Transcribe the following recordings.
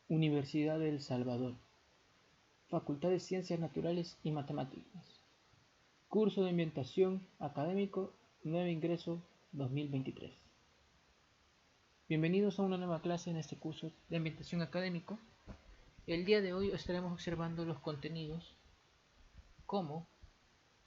Universidad de El Salvador, Facultad de Ciencias Naturales y Matemáticas, Curso de Ambientación Académico, nuevo ingreso 2023. Bienvenidos a una nueva clase en este curso de Ambientación Académico. El día de hoy estaremos observando los contenidos como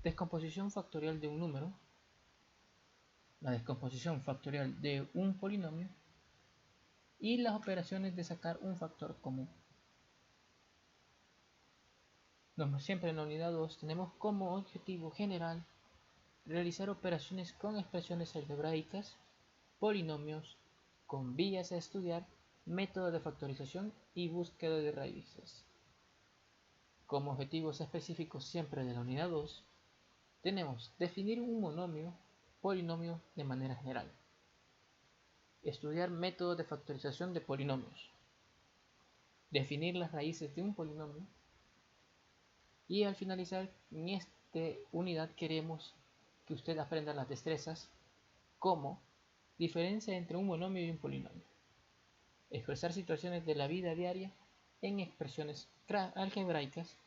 descomposición factorial de un número, la descomposición factorial de un polinomio y las operaciones de sacar un factor común. Siempre en la unidad 2 tenemos como objetivo general realizar operaciones con expresiones algebraicas, polinomios, con vías a estudiar, método de factorización y búsqueda de raíces. Como objetivos específicos siempre de la unidad 2, tenemos definir un monomio, polinomio de manera general, estudiar métodos de factorización de polinomios, definir las raíces de un polinomio y al finalizar en esta unidad queremos que usted aprenda las destrezas como diferencia entre un monomio y un polinomio, expresar situaciones de la vida diaria en expresiones algebraicas,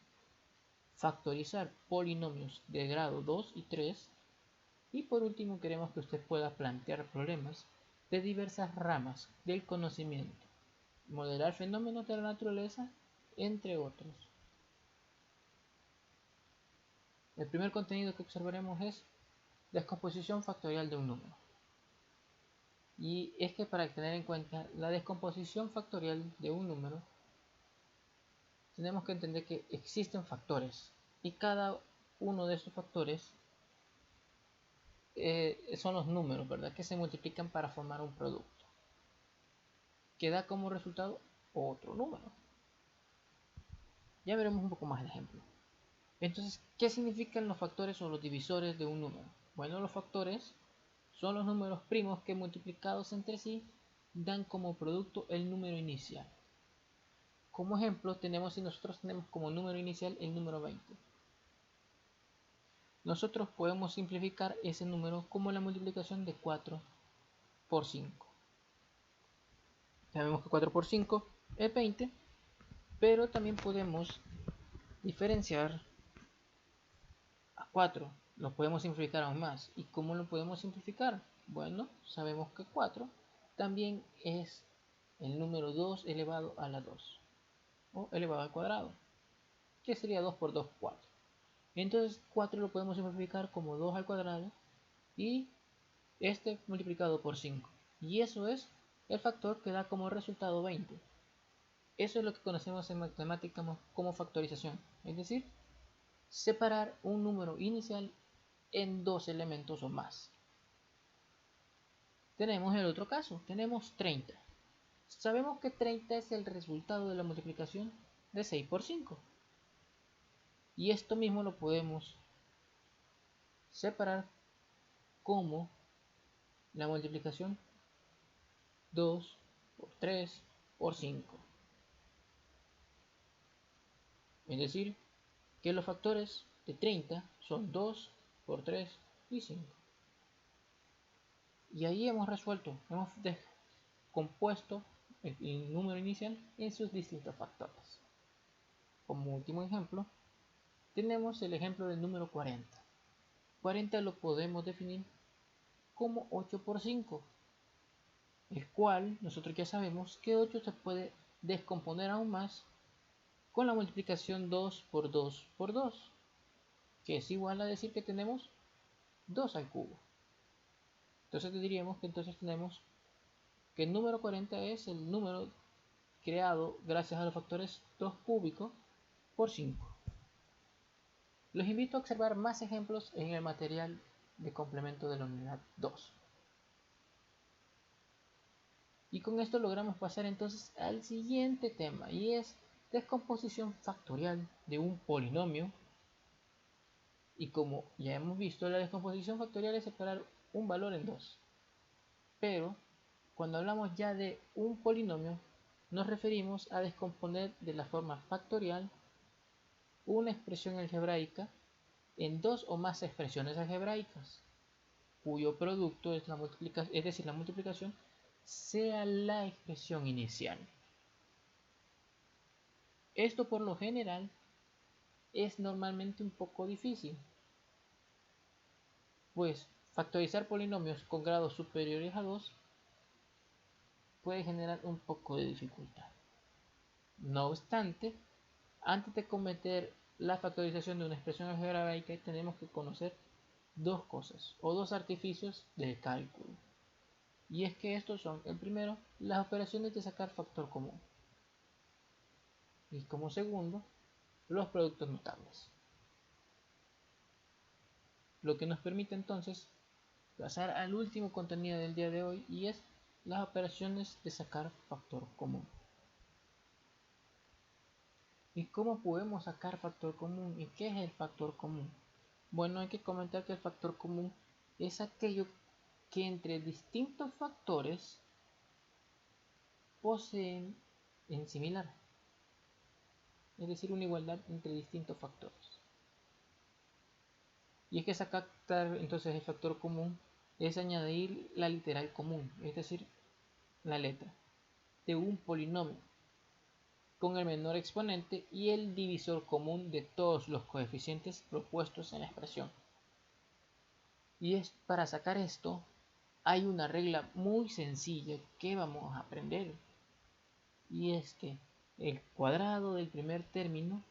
factorizar polinomios de grado 2 y 3 y por último queremos que usted pueda plantear problemas de diversas ramas del conocimiento, modelar fenómenos de la naturaleza, entre otros. El primer contenido que observaremos es descomposición factorial de un número. Y es que para tener en cuenta la descomposición factorial de un número, tenemos que entender que existen factores y cada uno de estos factores son los números, ¿verdad?, que se multiplican para formar un producto que da como resultado otro número. Ya veremos un poco más el ejemplo. Entonces, ¿qué significan los factores o los divisores de un número? Bueno, los factores son los números primos que multiplicados entre sí dan como producto el número inicial. Como ejemplo, si nosotros tenemos como número inicial el número 20. Nosotros podemos simplificar ese número como la multiplicación de 4 por 5. Sabemos que 4 por 5 es 20, pero también podemos diferenciar a 4. Lo podemos simplificar aún más. ¿Y cómo lo podemos simplificar? Bueno, sabemos que 4 también es el número 2 elevado a la 2 o elevado al cuadrado, que sería 2 por 2, 4. Entonces 4 lo podemos simplificar como 2 al cuadrado y este multiplicado por 5. Y eso es el factor que da como resultado 20. Eso es lo que conocemos en matemáticas como factorización, es decir, separar un número inicial en dos elementos o más. Tenemos el otro caso, tenemos 30. Sabemos que 30 es el resultado de la multiplicación de 6 por 5. Y esto mismo lo podemos separar como la multiplicación 2 por 3 por 5. Es decir, que los factores de 30 son 2 por 3 y 5. Y ahí hemos resuelto, hemos compuesto el número inicial en sus distintos factores. Como último ejemplo, tenemos el ejemplo del número 40. 40 lo podemos definir como 8 por 5, el cual nosotros ya sabemos que 8 se puede descomponer aún más con la multiplicación 2 por 2 por 2, que es igual a decir que tenemos 2 al cubo. Entonces diríamos que entonces tenemos que el número 40 es el número creado gracias a los factores 2 cúbicos por 5. Los invito a observar más ejemplos en el material de complemento de la unidad 2. Y con esto logramos pasar entonces al siguiente tema, y es descomposición factorial de un polinomio. Y como ya hemos visto, la descomposición factorial es separar un valor en dos. Pero cuando hablamos ya de un polinomio, nos referimos a descomponer de la forma factorial una expresión algebraica en dos o más expresiones algebraicas, cuyo producto es la multiplicación, es decir, la multiplicación, sea la expresión inicial. Esto por lo general es normalmente un poco difícil, pues factorizar polinomios con grados superiores a 2 puede generar un poco de dificultad. No obstante, antes de cometer la factorización de una expresión algebraica tenemos que conocer dos cosas o dos artificios de cálculo. Y es que estos son, el primero, las operaciones de sacar factor común. Y como segundo, los productos notables. Lo que nos permite entonces pasar al último contenido del día de hoy y es las operaciones de sacar factor común. ¿Y cómo podemos sacar factor común? ¿Y qué es el factor común? Bueno, hay que comentar que el factor común es aquello que entre distintos factores poseen en similar, es decir, una igualdad entre distintos factores. Y es que sacar entonces el factor común es añadir la literal común, es decir, la letra de un polinomio con el menor exponente y el divisor común de todos los coeficientes propuestos en la expresión. Y es para sacar esto hay una regla muy sencilla que vamos a aprender, y es que el cuadrado del primer término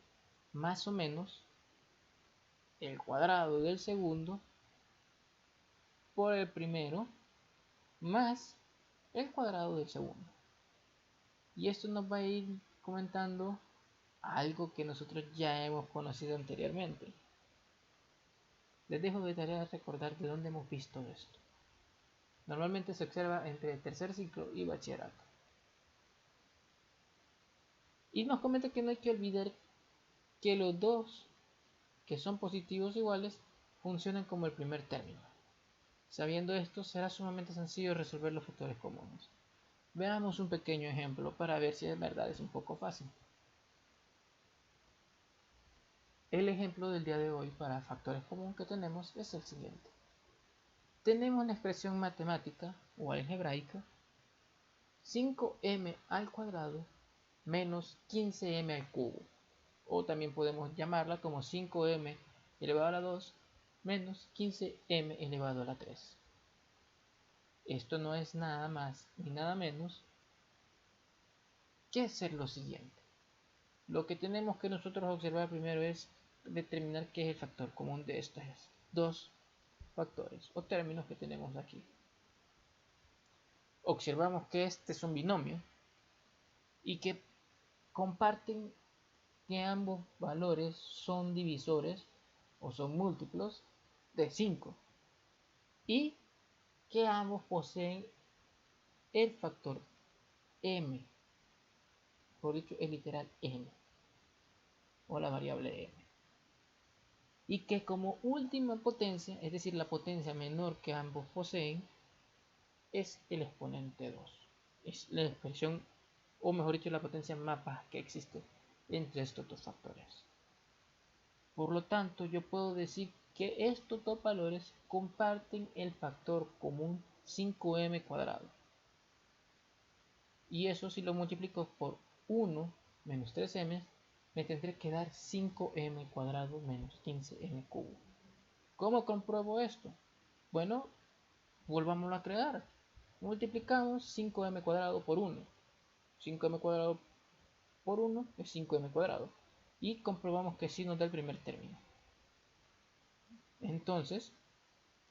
más o menos el cuadrado del segundo por el primero más el cuadrado del segundo. Y esto nos va a ir comentando algo que nosotros ya hemos conocido anteriormente. Les dejo de tarea recordar de dónde hemos visto esto. Normalmente se observa entre tercer ciclo y bachillerato. Y nos comenta que no hay que olvidar que los dos que son positivos iguales funcionan como el primer término. Sabiendo esto, será sumamente sencillo resolver los factores comunes. Veamos un pequeño ejemplo para ver si es verdad es un poco fácil. El ejemplo del día de hoy para factores comunes que tenemos es el siguiente. Tenemos la expresión matemática o algebraica 5m al cuadrado menos 15m al cubo, o también podemos llamarla como 5m elevado a la 2 menos 15m elevado a la 3. Esto no es nada más ni nada menos que hacer lo siguiente. Lo que tenemos que nosotros observar primero es determinar qué es el factor común de estos dos factores o términos que tenemos aquí. Observamos que este es un binomio y que comparten que ambos valores son divisores o son múltiplos de 5 y que ambos poseen el factor m, por dicho el literal n o la variable m, y que como última potencia, es decir, la potencia menor que ambos poseen, es el exponente 2. Es la expresión, o mejor dicho, la potencia más baja que existe entre estos dos factores. Por lo tanto, yo puedo decir que estos dos valores comparten el factor común 5m cuadrado. Y eso si lo multiplico por 1 menos 3m, me tendré que dar 5m cuadrado menos 15m cubo. ¿Cómo compruebo esto? Bueno, volvámoslo a crear. Multiplicamos 5m cuadrado por 1. 5m cuadrado por 1 es 5m cuadrado. Y comprobamos que sí nos da el primer término. Entonces,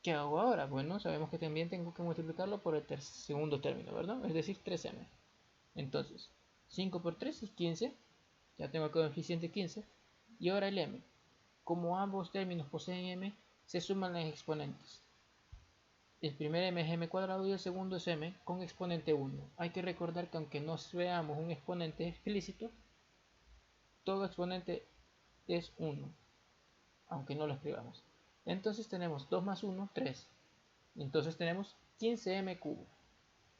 ¿qué hago ahora? Bueno, sabemos que también tengo que multiplicarlo por el segundo término, ¿verdad? Es decir, 3m. Entonces, 5 por 3 es 15. Ya tengo el coeficiente 15. Y ahora el m. Como ambos términos poseen m, se suman las exponentes. El primer m es m cuadrado y el segundo es m con exponente 1. Hay que recordar que aunque no veamos un exponente explícito, todo exponente es 1, aunque no lo escribamos. Entonces tenemos 2 más 1, 3. Entonces tenemos 15m cubo.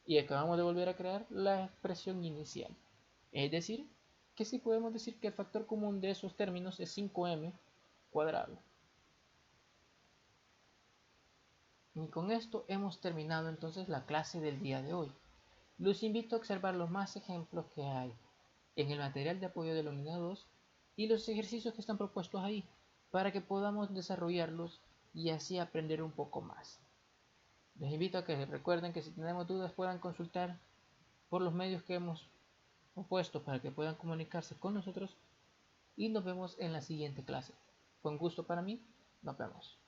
Y acabamos de volver a crear la expresión inicial. Es decir, que sí podemos decir que el factor común de esos términos es 5m cuadrado. Y con esto hemos terminado entonces la clase del día de hoy. Los invito a observar los más ejemplos que hay. en el material de apoyo de la unidad 2 y los ejercicios que están propuestos ahí, para que podamos desarrollarlos y así aprender un poco más. Les invito a que recuerden que si tenemos dudas puedan consultar por los medios que hemos propuesto para que puedan comunicarse con nosotros y nos vemos en la siguiente clase. Fue un gusto para mí, nos vemos.